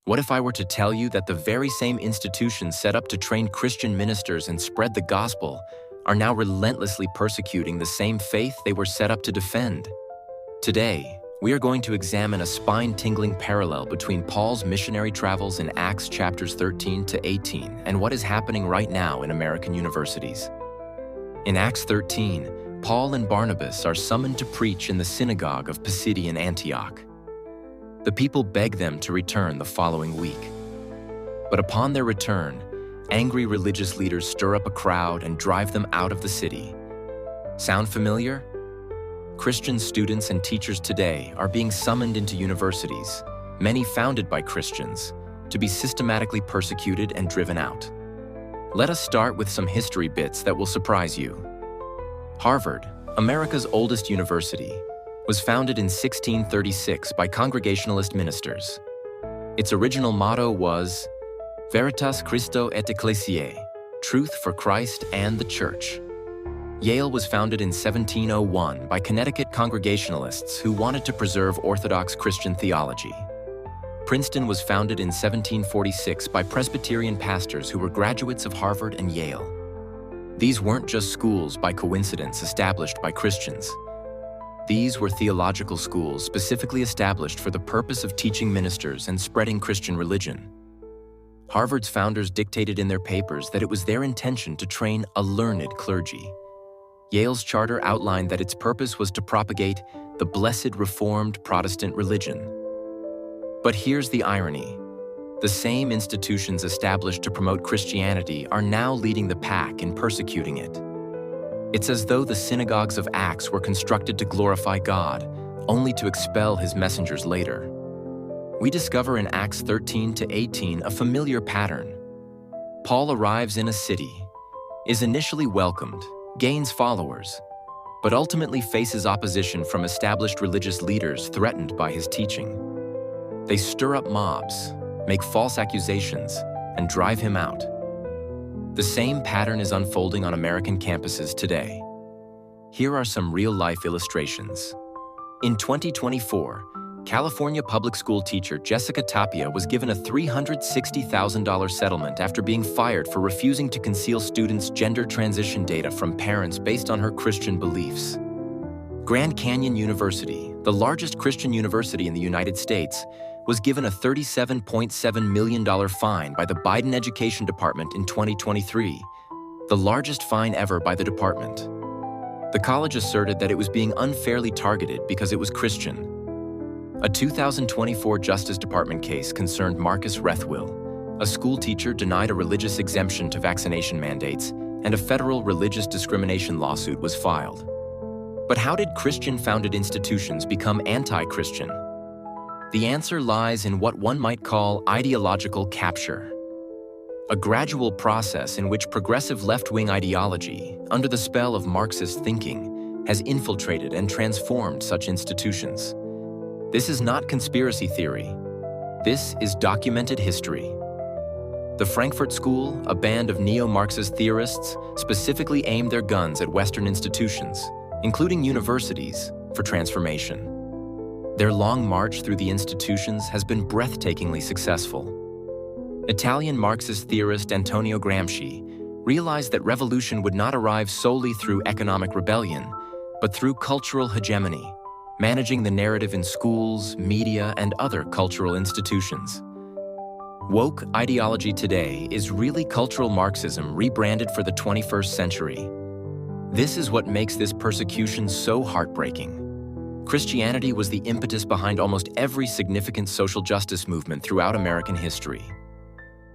What if I were to tell you that the very same institutions set up to train Christian ministers and spread the gospel are now relentlessly persecuting the same faith they were set up to defend? Today, we are going to examine a spine-tingling parallel between Paul's missionary travels in Acts chapters 13 to 18 and what is happening right now in American universities. In Acts 13, Paul and Barnabas are summoned to preach in the synagogue of Pisidian Antioch. The people beg them to return the following week. But upon their return, angry religious leaders stir up a crowd and drive them out of the city. Sound familiar? Christian students and teachers today are being summoned into universities, many founded by Christians, to be systematically persecuted and driven out. Let us start with some history bits that will surprise you. Harvard, America's oldest university, was founded in 1636 by Congregationalist ministers. Its original motto was Veritas Christo et Ecclesiae, truth for Christ and the Church. Yale was founded in 1701 by Connecticut Congregationalists who wanted to preserve orthodox Christian theology. Princeton was founded in 1746 by Presbyterian pastors who were graduates of Harvard and Yale. These weren't just schools by coincidence established by Christians. These were theological schools specifically established for the purpose of teaching ministers and spreading Christian religion. Harvard's founders dictated in their papers that it was their intention to train a learned clergy. Yale's charter outlined that its purpose was to propagate the blessed Reformed Protestant religion. But here's the irony. The same institutions established to promote Christianity are now leading the pack in persecuting it. It's as though the synagogues of Acts were constructed to glorify God, only to expel his messengers later. We discover in Acts 13 to 18 a familiar pattern. Paul arrives in a city, is initially welcomed, gains followers, but ultimately faces opposition from established religious leaders threatened by his teaching. They stir up mobs, make false accusations, and drive him out. The same pattern is unfolding on American campuses today. Here are some real-life illustrations. In 2024, California public school teacher Jessica Tapia was given a $360,000 settlement after being fired for refusing to conceal students' gender transition data from parents based on her Christian beliefs. Grand Canyon University, the largest Christian university in the United States, was given a $37.7 million fine by the Biden Education Department in 2023, the largest fine ever by the department. The college asserted that it was being unfairly targeted because it was Christian. A 2024 Justice Department case concerned Marcus Rethwill, a school teacher denied a religious exemption to vaccination mandates, and a federal religious discrimination lawsuit was filed. But how did Christian-founded institutions become anti-Christian? The answer lies in what one might call ideological capture, a gradual process in which progressive left-wing ideology, under the spell of Marxist thinking, has infiltrated and transformed such institutions. This is not conspiracy theory. This is documented history. The Frankfurt School, a band of neo-Marxist theorists, specifically aimed their guns at Western institutions, including universities, for transformation. Their long march through the institutions has been breathtakingly successful. Italian Marxist theorist Antonio Gramsci realized that revolution would not arrive solely through economic rebellion, but through cultural hegemony, managing the narrative in schools, media, and other cultural institutions. Woke ideology today is really cultural Marxism rebranded for the 21st century. This is what makes this persecution so heartbreaking. Christianity was the impetus behind almost every significant social justice movement throughout American history.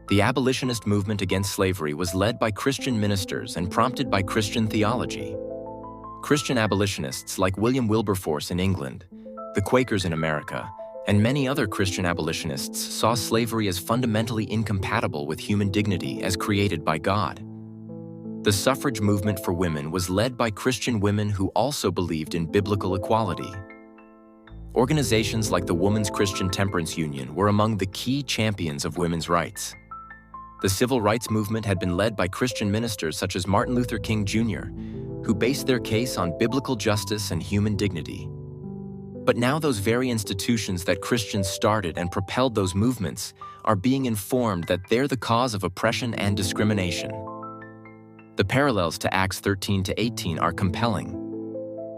The abolitionist movement against slavery was led by Christian ministers and prompted by Christian theology. Christian abolitionists like William Wilberforce in England, the Quakers in America, and many other Christian abolitionists saw slavery as fundamentally incompatible with human dignity as created by God. The suffrage movement for women was led by Christian women who also believed in biblical equality. Organizations like the Women's Christian Temperance Union were among the key champions of women's rights. The civil rights movement had been led by Christian ministers such as Martin Luther King Jr., who based their case on biblical justice and human dignity. But now those very institutions that Christians started and propelled those movements are being informed that they're the cause of oppression and discrimination. The parallels to Acts 13 to 18 are compelling.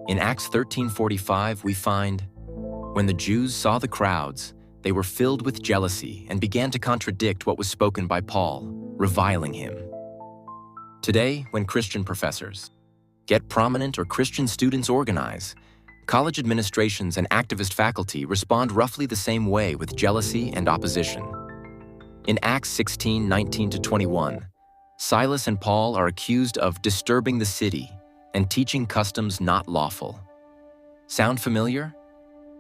In Acts 13:45, we find, "When the Jews saw the crowds, they were filled with jealousy and began to contradict what was spoken by Paul, reviling him." Today, when Christian professors get prominent or Christian students organize, college administrations and activist faculty respond roughly the same way with jealousy and opposition. In Acts 16:19-21, Silas and Paul are accused of disturbing the city and teaching customs not lawful. Sound familiar?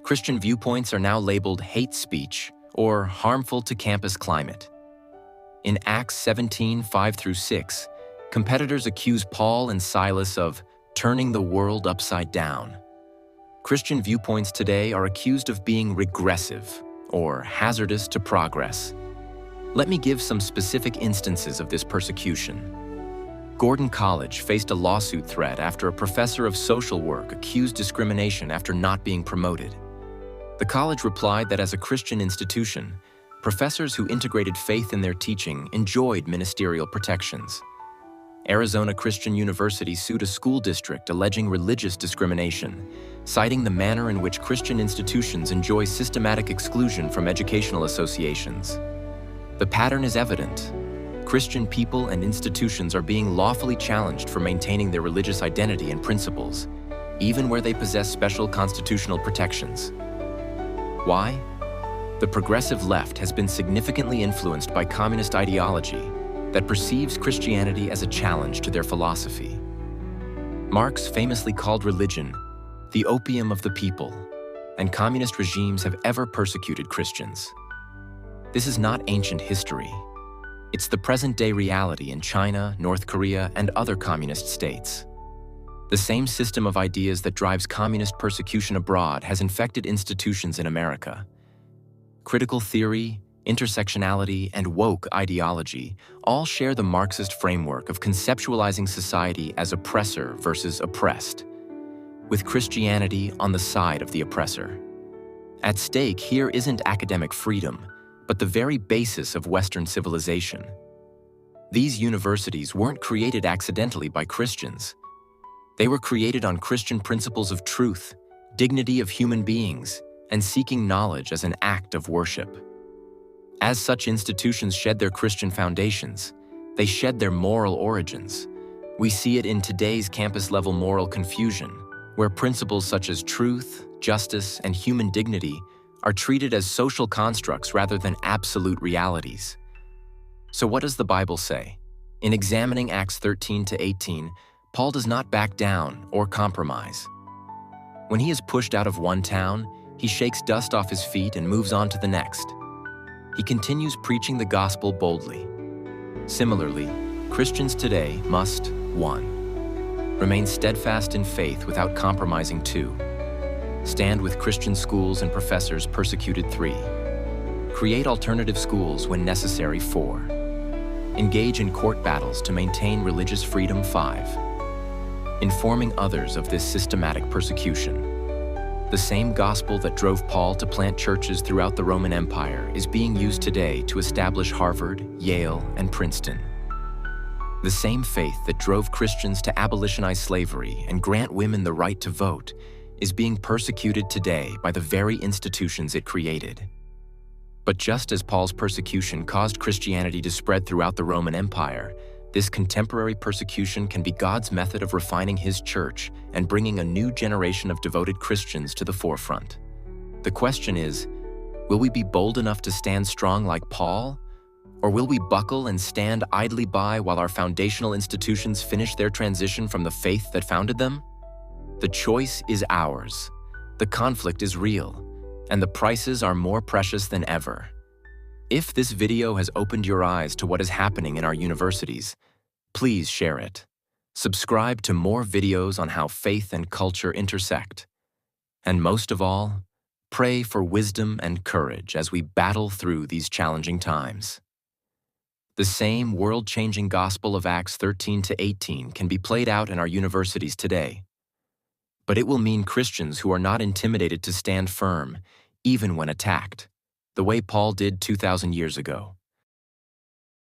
Christian viewpoints are now labeled hate speech or harmful to campus climate. In Acts 17:5-6, competitors accuse Paul and Silas of turning the world upside down. Christian viewpoints today are accused of being regressive or hazardous to progress. Let me give some specific instances of this persecution. Gordon College faced a lawsuit threat after a professor of social work accused discrimination after not being promoted. The college replied that as a Christian institution, professors who integrated faith in their teaching enjoyed ministerial protections. Arizona Christian University sued a school district alleging religious discrimination, citing the manner in which Christian institutions enjoy systematic exclusion from educational associations. The pattern is evident. Christian people and institutions are being lawfully challenged for maintaining their religious identity and principles, even where they possess special constitutional protections. Why? The progressive left has been significantly influenced by communist ideology that perceives Christianity as a challenge to their philosophy. Marx famously called religion the opium of the people, and communist regimes have ever persecuted Christians. This is not ancient history. It's the present-day reality in China, North Korea, and other communist states. The same system of ideas that drives communist persecution abroad has infected institutions in America. Critical theory, intersectionality, and woke ideology all share the Marxist framework of conceptualizing society as oppressor versus oppressed, with Christianity on the side of the oppressor. At stake here isn't academic freedom, but the very basis of Western civilization. These universities weren't created accidentally by Christians. They were created on Christian principles of truth, dignity of human beings, and seeking knowledge as an act of worship. As such institutions shed their Christian foundations, they shed their moral origins. We see it in today's campus-level moral confusion, where principles such as truth, justice, and human dignity are treated as social constructs rather than absolute realities. So what does the Bible say? In examining Acts 13-18, Paul does not back down or compromise. When he is pushed out of one town, he shakes dust off his feet and moves on to the next. He continues preaching the gospel boldly. Similarly, Christians today must 1. Remain steadfast in faith without compromising. 2. Stand with Christian schools and professors persecuted. 3. Create alternative schools when necessary. 4. Engage in court battles to maintain religious freedom. 5. Informing others of this systematic persecution. The same gospel that drove Paul to plant churches throughout the Roman Empire is being used today to establish Harvard, Yale, and Princeton. The same faith that drove Christians to abolitionize slavery and grant women the right to vote is being persecuted today by the very institutions it created. But just as Paul's persecution caused Christianity to spread throughout the Roman Empire, this contemporary persecution can be God's method of refining His church and bringing a new generation of devoted Christians to the forefront. The question is, will we be bold enough to stand strong like Paul? Or will we buckle and stand idly by while our foundational institutions finish their transition from the faith that founded them? The choice is ours. The conflict is real, and the prices are more precious than ever. If this video has opened your eyes to what is happening in our universities, please share it. Subscribe to more videos on how faith and culture intersect. And most of all, pray for wisdom and courage as we battle through these challenging times. The same world-changing gospel of Acts 13-18 can be played out in our universities today. but it will mean Christians who are not intimidated to stand firm, even when attacked, the way Paul did 2,000 years ago.